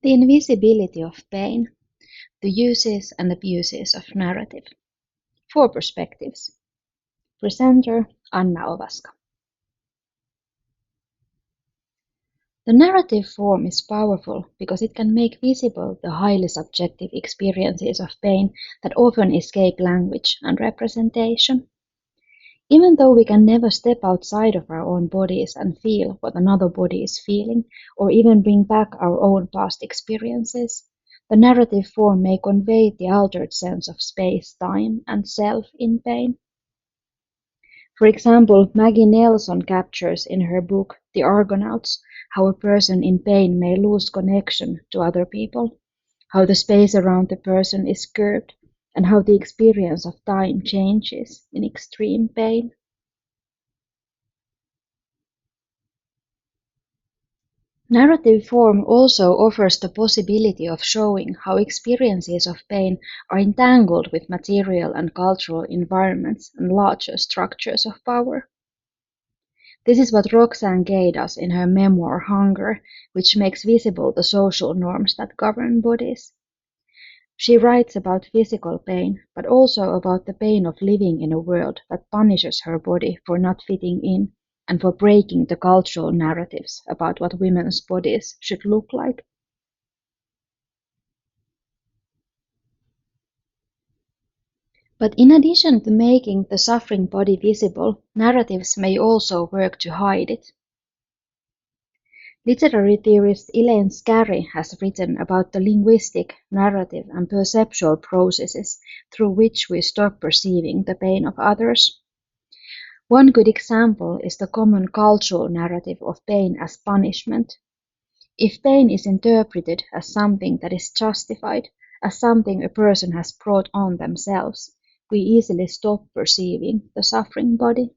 The invisibility of pain, the uses and abuses of narrative. 4 perspectives. Presenter Anna Ovaska. The narrative form is powerful because it can make visible the highly subjective experiences of pain that often escape language and representation. Even though we can never step outside of our own bodies and feel what another body is feeling, or even bring back our own past experiences, the narrative form may convey the altered sense of space, time, and self in pain. For example, Maggie Nelson captures in her book The Argonauts how a person in pain may lose connection to other people, how the space around the person is curved, and how the experience of time changes in extreme pain. Narrative form also offers the possibility of showing how experiences of pain are entangled with material and cultural environments and larger structures of power. This is what Roxane Gay does in her memoir Hunger, which makes visible the social norms that govern bodies. She writes about physical pain, but also about the pain of living in a world that punishes her body for not fitting in and for breaking the cultural narratives about what women's bodies should look like. But in addition to making the suffering body visible, narratives may also work to hide it. Literary theorist Elaine Scarry has written about the linguistic, narrative, and perceptual processes through which we stop perceiving the pain of others. One good example is the common cultural narrative of pain as punishment. If pain is interpreted as something that is justified, as something a person has brought on themselves, we easily stop perceiving the suffering body.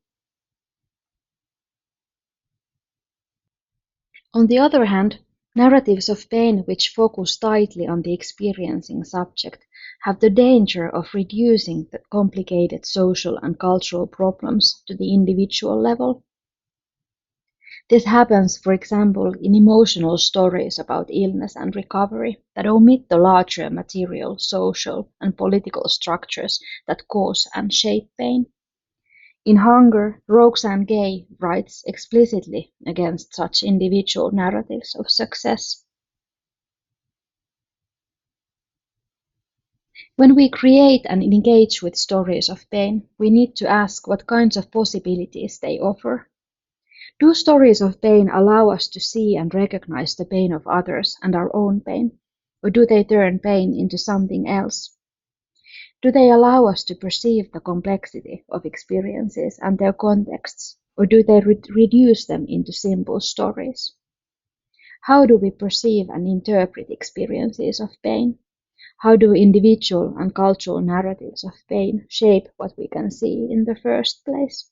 On the other hand, narratives of pain which focus tightly on the experiencing subject have the danger of reducing the complicated social and cultural problems to the individual level. This happens, for example, in emotional stories about illness and recovery that omit the larger material, social, and political structures that cause and shape pain. In Hunger, Roxane Gay writes explicitly against such individual narratives of success. When we create and engage with stories of pain, we need to ask what kinds of possibilities they offer. Do stories of pain allow us to see and recognize the pain of others and our own pain, or do they turn pain into something else? Do they allow us to perceive the complexity of experiences and their contexts, or do they reduce them into simple stories? How do we perceive and interpret experiences of pain? How do individual and cultural narratives of pain shape what we can see in the first place?